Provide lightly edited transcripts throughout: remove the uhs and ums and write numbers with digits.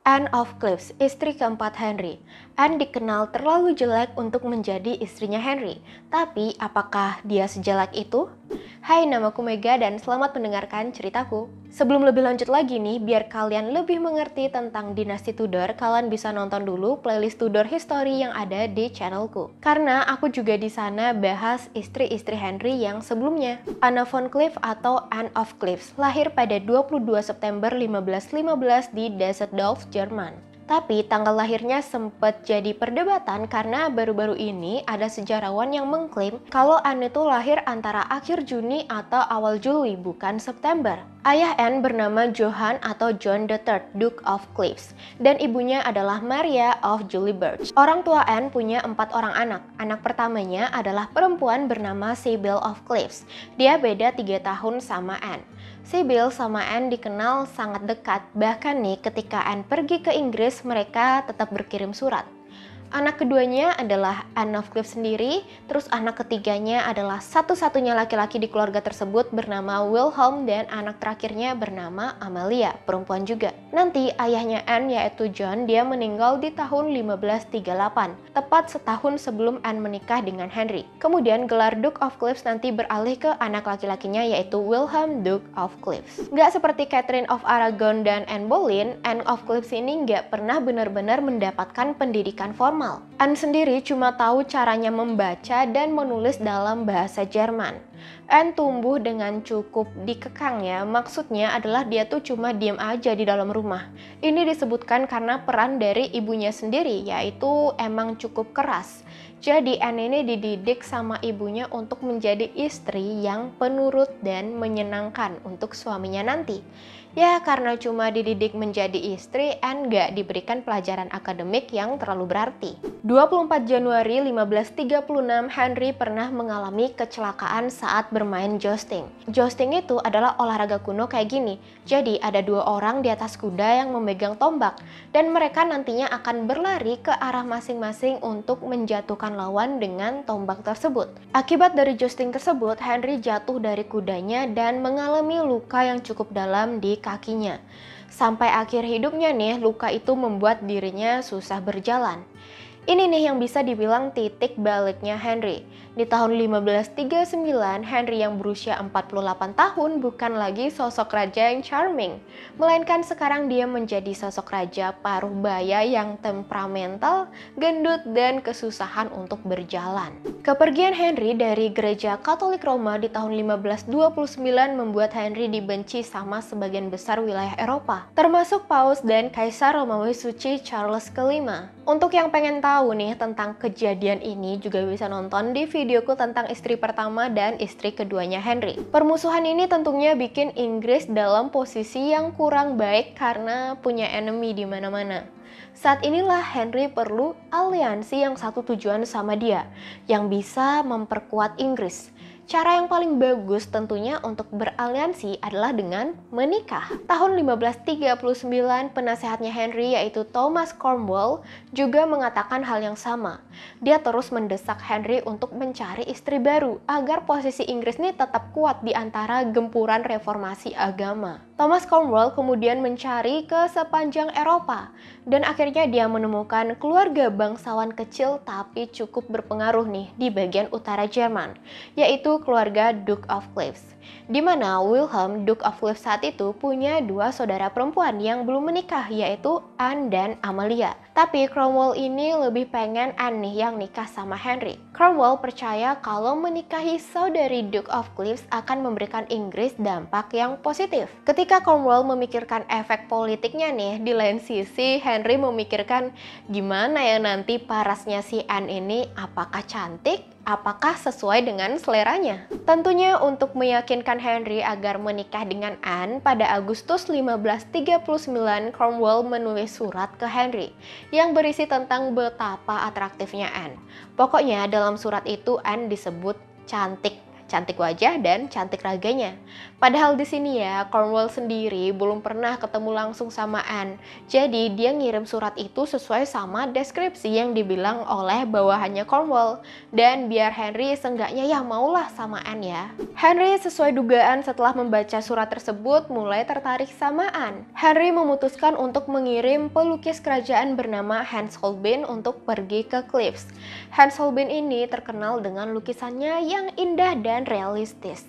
Anne of Cleves, istri keempat Henry. Anne dikenal terlalu jelek untuk menjadi istrinya Henry. Tapi, apakah dia sejelek itu? Hai, namaku Mega dan selamat mendengarkan ceritaku. Sebelum lebih lanjut lagi nih, biar kalian lebih mengerti tentang dinasti Tudor, kalian bisa nonton dulu playlist Tudor History yang ada di channelku. Karena aku juga di sana bahas istri-istri Henry yang sebelumnya. Anna von Cleves atau Anne of Cleves lahir pada 22 September 1515 di Düsseldorf, Jerman. Tapi tanggal lahirnya sempat jadi perdebatan karena baru-baru ini ada sejarawan yang mengklaim kalau Anne itu lahir antara akhir Juni atau awal Juli, bukan September. Ayah Anne bernama Johann atau John III, Duke of Cleves, dan ibunya adalah Maria of Juliburg. Orang tua Anne punya 4 orang anak. Anak pertamanya adalah perempuan bernama Sybil of Cleves. Dia beda 3 tahun sama Anne. Sybil sama Anne dikenal sangat dekat, bahkan nih ketika Anne pergi ke Inggris mereka tetap berkirim surat. Anak keduanya adalah Anne of Cleves sendiri, terus anak ketiganya adalah satu-satunya laki-laki di keluarga tersebut bernama Wilhelm dan anak terakhirnya bernama Amalia, perempuan juga. Nanti ayahnya Anne yaitu John, dia meninggal di tahun 1538, tepat setahun sebelum Anne menikah dengan Henry. Kemudian gelar Duke of Cleves nanti beralih ke anak laki-lakinya yaitu Wilhelm Duke of Cleves. Nggak seperti Catherine of Aragon dan Anne Boleyn, Anne of Cleves ini nggak pernah benar-benar mendapatkan pendidikan formal. Anne sendiri cuma tahu caranya membaca dan menulis dalam bahasa Jerman. Anne tumbuh dengan cukup dikekang ya, maksudnya adalah dia tuh cuma diem aja di dalam rumah. Ini disebutkan karena peran dari ibunya sendiri, yaitu emang cukup keras. Jadi Anne ini dididik sama ibunya untuk menjadi istri yang penurut dan menyenangkan untuk suaminya nanti. Ya karena cuma dididik menjadi istri, Anne gak diberikan pelajaran akademik yang terlalu berarti. 24 Januari 1536, Henry pernah mengalami kecelakaan saat bermain jousting. Jousting itu adalah olahraga kuno kayak gini. Jadi ada 2 orang di atas kuda yang memegang tombak, dan mereka nantinya akan berlari ke arah masing-masing untuk menjatuhkan lawan dengan tombak tersebut. Akibat dari jousting tersebut, Henry jatuh dari kudanya dan mengalami luka yang cukup dalam di kakinya. Sampai akhir hidupnya nih, luka itu membuat dirinya susah berjalan. Ini nih yang bisa dibilang titik baliknya Henry. Di tahun 1539, Henry yang berusia 48 tahun bukan lagi sosok raja yang charming, melainkan sekarang dia menjadi sosok raja paruh baya yang temperamental, gendut, dan kesusahan untuk berjalan. Kepergian Henry dari gereja Katolik Roma di tahun 1529 membuat Henry dibenci sama sebagian besar wilayah Eropa, termasuk Paus dan Kaisar Romawi Suci Charles V. Untuk yang pengen tahu nih tentang kejadian ini juga bisa nonton di videoku tentang istri pertama dan istri keduanya Henry. Permusuhan ini tentunya bikin Inggris dalam posisi yang kurang baik karena punya enemy di mana-mana. Saat inilah Henry perlu aliansi yang satu tujuan sama dia, yang bisa memperkuat Inggris. Cara yang paling bagus tentunya untuk beraliansi adalah dengan menikah. Tahun 1539, penasehatnya Henry yaitu Thomas Cromwell juga mengatakan hal yang sama. Dia terus mendesak Henry untuk mencari istri baru agar posisi Inggris ini tetap kuat di antara gempuran reformasi agama. Thomas Cromwell kemudian mencari ke sepanjang Eropa dan akhirnya dia menemukan keluarga bangsawan kecil tapi cukup berpengaruh nih di bagian utara Jerman, yaitu keluarga Duke of Cleves, di mana Wilhelm Duke of Cleves saat itu punya 2 saudara perempuan yang belum menikah, yaitu Anne dan Amalia. Tapi Cromwell ini lebih pengen Anne nih yang nikah sama Henry. Cromwell percaya kalau menikahi saudari Duke of Cleves akan memberikan Inggris dampak yang positif. Ketika Cromwell memikirkan efek politiknya nih, di lain sisi Henry memikirkan gimana ya nanti parasnya si Anne ini, apakah cantik? Apakah sesuai dengan seleranya? Tentunya untuk meyakinkan Henry agar menikah dengan Anne, pada Agustus 1539 Cromwell menulis surat ke Henry yang berisi tentang betapa atraktifnya Anne. Pokoknya dalam surat itu Anne disebut cantik. cantik wajah dan cantik raganya. Padahal di sini ya, Cornwall sendiri belum pernah ketemu langsung sama Anne. Jadi dia ngirim surat itu sesuai sama deskripsi yang dibilang oleh bawahannya Cornwall. Dan biar Henry seenggaknya ya maulah sama Anne ya. Henry sesuai dugaan setelah membaca surat tersebut mulai tertarik sama Anne. Henry memutuskan untuk mengirim pelukis kerajaan bernama Hans Holbein untuk pergi ke Cliffs. Hans Holbein ini terkenal dengan lukisannya yang indah dan realistis.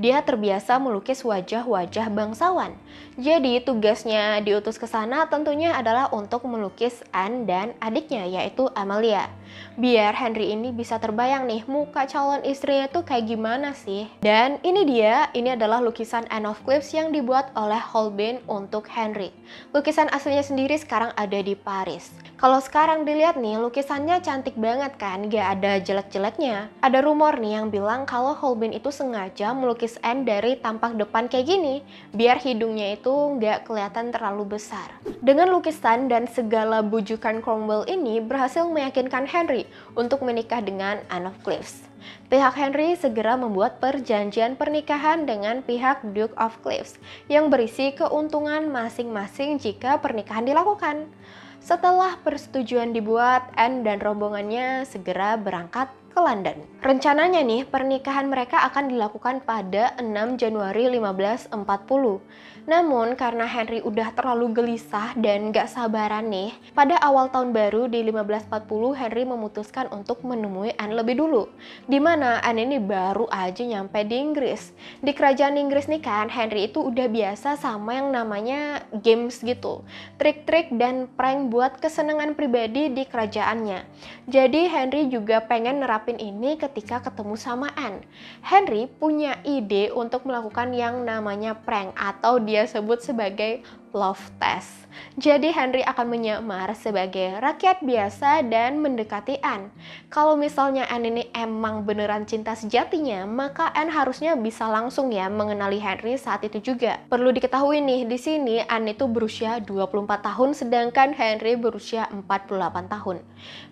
Dia terbiasa melukis wajah-wajah bangsawan. Jadi tugasnya diutus ke sana tentunya adalah untuk melukis Anne dan adiknya yaitu Amalia. Biar Henry ini bisa terbayang nih muka calon istrinya tuh kayak gimana sih. Dan ini adalah lukisan Anne of Cliffs yang dibuat oleh Holbein untuk Henry. Lukisan aslinya sendiri sekarang ada di Paris. Kalau sekarang dilihat nih, lukisannya cantik banget kan, gak ada jelek-jeleknya. Ada rumor nih yang bilang kalau Holbein itu sengaja melukis Anne dari tampak depan kayak gini, biar hidungnya itu gak kelihatan terlalu besar. Dengan lukisan dan segala bujukan Cornwall ini berhasil meyakinkan Henry untuk menikah dengan Anne of Cliffs. Pihak Henry segera membuat perjanjian pernikahan dengan pihak Duke of Cliffs yang berisi keuntungan masing-masing jika pernikahan dilakukan. Setelah persetujuan dibuat, Anne dan rombongannya segera berangkat ke London. Rencananya nih, pernikahan mereka akan dilakukan pada 6 Januari 1540. Namun karena Henry udah terlalu gelisah dan gak sabaran nih, pada awal tahun baru di 1540 Henry memutuskan untuk menemui Anne lebih dulu. Dimana Anne ini baru aja nyampe di Inggris. Di kerajaan Inggris nih kan, Henry itu udah biasa sama yang namanya games gitu. Trik-trik dan prank buat kesenangan pribadi di kerajaannya. Jadi Henry juga pengen nerapin ini ketika ketemu sama Anne. Henry punya ide untuk melakukan yang namanya prank atau dia sebut sebagai love test. Jadi Henry akan menyamar sebagai rakyat biasa dan mendekati Anne. Kalau misalnya Anne ini emang beneran cinta sejatinya, maka Anne harusnya bisa langsung ya mengenali Henry saat itu juga. Perlu diketahui nih, di sini Anne itu berusia 24 tahun sedangkan Henry berusia 48 tahun.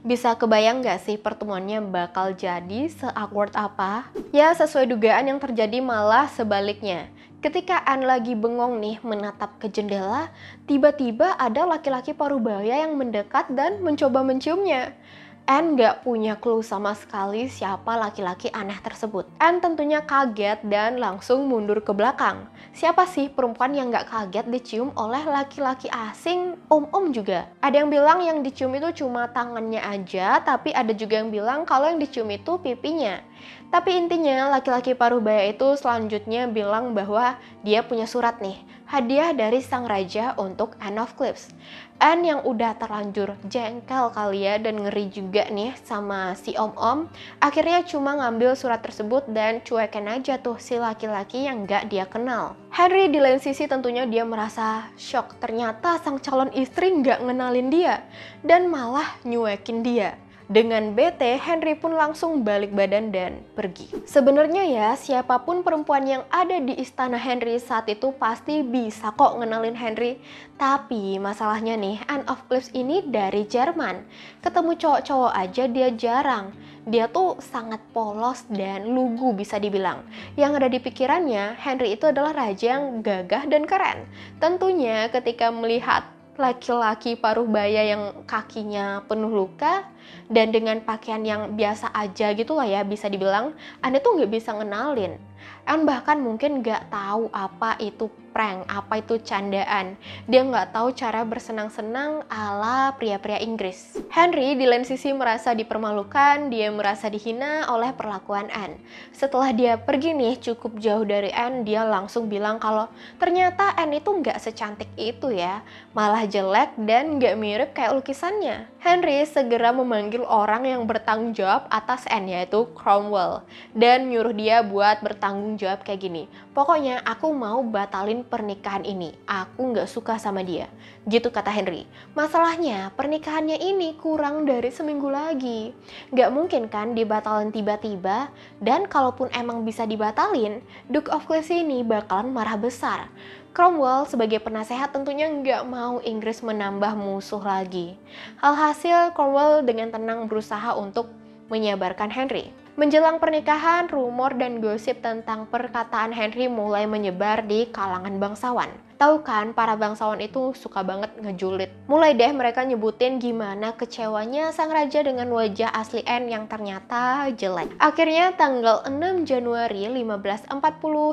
Bisa kebayang gak sih pertemuannya bakal jadi se-awkward apa? Ya sesuai dugaan yang terjadi malah sebaliknya. Ketika Anne lagi bengong nih menatap ke jendela, tiba-tiba ada laki-laki parubaya yang mendekat dan mencoba menciumnya. Anne gak punya clue sama sekali siapa laki-laki aneh tersebut. Anne tentunya kaget dan langsung mundur ke belakang. Siapa sih perempuan yang gak kaget dicium oleh laki-laki asing, om-om juga? Ada yang bilang yang dicium itu cuma tangannya aja, tapi ada juga yang bilang kalau yang dicium itu pipinya. Tapi intinya laki-laki parubaya itu selanjutnya bilang bahwa dia punya surat nih, hadiah dari sang raja untuk Anne of Cliffs. Anne yang udah terlanjur jengkel kali ya dan ngeri juga nih sama si om-om, akhirnya cuma ngambil surat tersebut dan cuekin aja tuh si laki-laki yang gak dia kenal. Henry di lain sisi tentunya dia merasa shock, ternyata sang calon istri gak ngenalin dia dan malah nyuekin dia. Dengan bete, Henry pun langsung balik badan dan pergi. Sebenarnya ya, siapapun perempuan yang ada di istana Henry saat itu pasti bisa kok ngenalin Henry. Tapi masalahnya nih, Anne of Cliffs ini dari Jerman. Ketemu cowok-cowok aja dia jarang. Dia tuh sangat polos dan lugu bisa dibilang. Yang ada di pikirannya, Henry itu adalah raja yang gagah dan keren. Tentunya ketika melihat laki-laki parubaya yang kakinya penuh luka dan dengan pakaian yang biasa aja gitu lah ya bisa dibilang, Anne tuh nggak bisa ngenalin. Anne bahkan mungkin nggak tahu apa itu prank, apa itu candaan. Dia nggak tahu cara bersenang-senang ala pria-pria Inggris. Henry di lain sisi merasa dipermalukan, dia merasa dihina oleh perlakuan Anne. Setelah dia pergi nih cukup jauh dari Anne, dia langsung bilang kalau ternyata Anne itu nggak secantik itu ya, malah jelek dan nggak mirip kayak lukisannya. Henry segera memanggil orang yang bertanggung jawab atas Anne yaitu Cromwell dan nyuruh dia buat bertanggung jawab kayak gini. Pokoknya aku mau batalin pernikahan ini, aku nggak suka sama dia, gitu kata Henry. Masalahnya pernikahannya ini kurang dari seminggu lagi, nggak mungkin kan dibatalin tiba-tiba, dan kalaupun emang bisa dibatalin, Duke of Cliffs ini bakalan marah besar. Cromwell sebagai penasehat tentunya nggak mau Inggris menambah musuh lagi. Alhasil Cromwell dengan tenang berusaha untuk menyabarkan Henry. Menjelang pernikahan, rumor dan gosip tentang perkataan Henry mulai menyebar di kalangan bangsawan. Tahu kan, para bangsawan itu suka banget ngejulit. Mulai deh mereka nyebutin gimana kecewanya sang raja dengan wajah asli Anne yang ternyata jelek. Akhirnya tanggal 6 Januari 1540,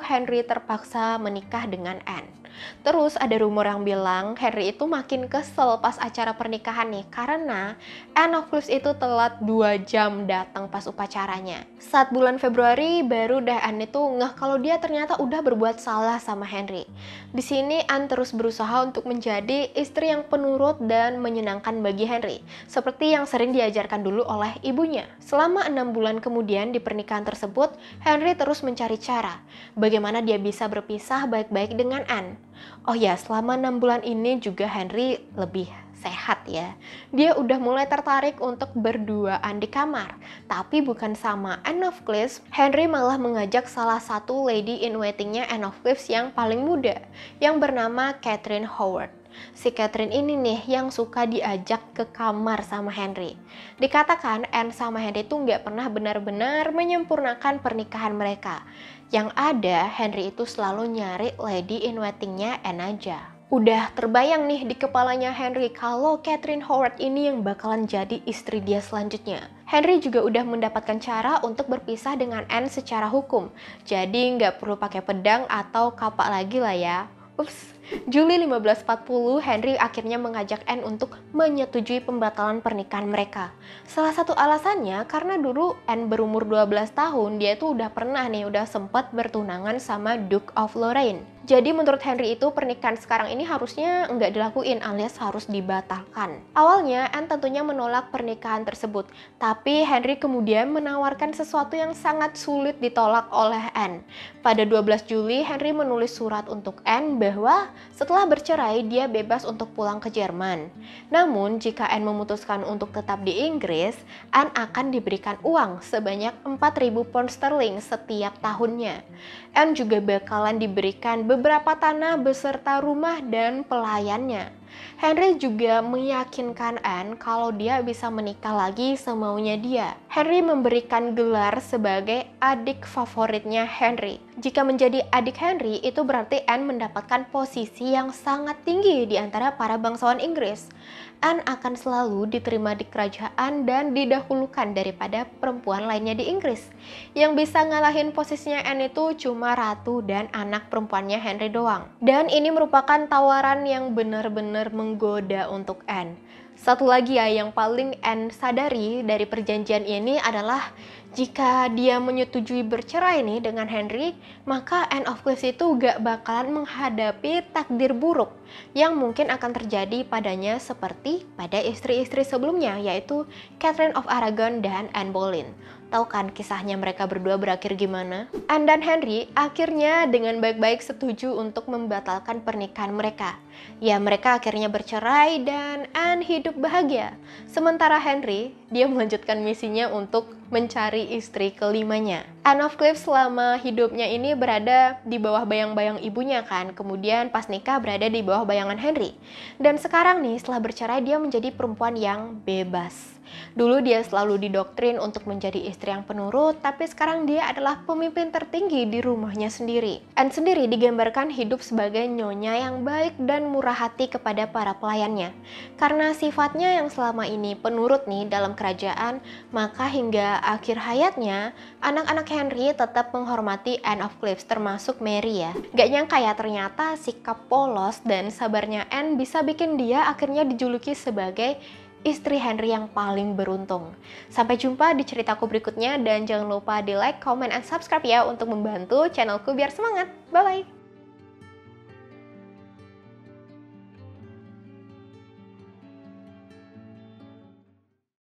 Henry terpaksa menikah dengan Anne. Terus ada rumor yang bilang Henry itu makin kesel pas acara pernikahan nih karena Anne of Cleves itu telat 2 jam datang pas upacaranya. Saat bulan Februari baru dah Anne itu ngeh kalau dia ternyata udah berbuat salah sama Henry. Di sini Anne terus berusaha untuk menjadi istri yang penurut dan menyenangkan bagi Henry, seperti yang sering diajarkan dulu oleh ibunya. Selama 6 bulan kemudian di pernikahan tersebut, Henry terus mencari cara bagaimana dia bisa berpisah baik-baik dengan Anne. Oh ya, selama 6 bulan ini juga Henry lebih sehat ya. Dia udah mulai tertarik untuk berduaan di kamar. Tapi bukan sama Anne of Cleves, Henry malah mengajak salah satu lady in waitingnya Anne of Cleves yang paling muda, yang bernama Catherine Howard. Si Catherine ini nih yang suka diajak ke kamar sama Henry. Dikatakan Anne sama Henry tuh nggak pernah benar-benar menyempurnakan pernikahan mereka. Yang ada, Henry itu selalu nyari lady in waitingnya Anne aja. Udah terbayang nih di kepalanya Henry kalau Catherine Howard ini yang bakalan jadi istri dia selanjutnya. Henry juga udah mendapatkan cara untuk berpisah dengan Anne secara hukum. Jadi nggak perlu pakai pedang atau kapak lagi lah ya. Ups. Juli 1540, Henry akhirnya mengajak Anne untuk menyetujui pembatalan pernikahan mereka. Salah satu alasannya karena dulu Anne berumur 12 tahun, dia tuh udah pernah nih, udah sempat bertunangan sama Duke of Lorraine. Jadi menurut Henry itu pernikahan sekarang ini harusnya nggak dilakuin alias harus dibatalkan. Awalnya Anne tentunya menolak pernikahan tersebut, tapi Henry kemudian menawarkan sesuatu yang sangat sulit ditolak oleh Anne. Pada 12 Juli, Henry menulis surat untuk Anne bahwa setelah bercerai dia bebas untuk pulang ke Jerman. Namun jika Anne memutuskan untuk tetap di Inggris, Anne akan diberikan uang sebanyak 4.000 pound sterling setiap tahunnya. Anne juga bakalan diberikan beberapa tanah beserta rumah dan pelayannya. Henry juga meyakinkan Anne kalau dia bisa menikah lagi semaunya dia. Henry memberikan gelar sebagai adik favoritnya Henry. Jika menjadi adik Henry, itu berarti Anne mendapatkan posisi yang sangat tinggi di antara para bangsawan Inggris. Anne akan selalu diterima di kerajaan dan didahulukan daripada perempuan lainnya di Inggris. Yang bisa ngalahin posisinya Anne itu cuma ratu dan anak perempuannya Henry doang. Dan ini merupakan tawaran yang benar-benar menggoda untuk Anne. Satu lagi ya yang paling Anne sadari dari perjanjian ini adalah jika dia menyetujui bercerai nih dengan Henry, maka Anne of Cleves itu gak bakalan menghadapi takdir buruk yang mungkin akan terjadi padanya seperti pada istri-istri sebelumnya, yaitu Catherine of Aragon dan Anne Boleyn. Tahu kan kisahnya mereka berdua berakhir gimana? Anne dan Henry akhirnya dengan baik-baik setuju untuk membatalkan pernikahan mereka. Ya, mereka akhirnya bercerai dan Anne hidup bahagia. Sementara Henry, dia melanjutkan misinya untuk mencari istri kelimanya. Anne of Cleves selama hidupnya ini berada di bawah bayang-bayang ibunya kan, kemudian pas nikah berada di bawah bayangan Henry. Dan sekarang nih setelah bercerai dia menjadi perempuan yang bebas. Dulu dia selalu didoktrin untuk menjadi istri yang penurut, tapi sekarang dia adalah pemimpin tertinggi di rumahnya sendiri. Anne sendiri digambarkan hidup sebagai nyonya yang baik dan murah hati kepada para pelayannya. Karena sifatnya yang selama ini penurut nih dalam kerajaan, maka hingga akhir hayatnya, anak-anak Henry tetap menghormati Anne of Cleves, termasuk Mary ya. Gak nyangka ya ternyata sikap polos dan sabarnya Anne bisa bikin dia akhirnya dijuluki sebagai istri Henry yang paling beruntung. Sampai jumpa di ceritaku berikutnya dan jangan lupa di like, comment, and subscribe ya untuk membantu channelku biar semangat. Bye-bye!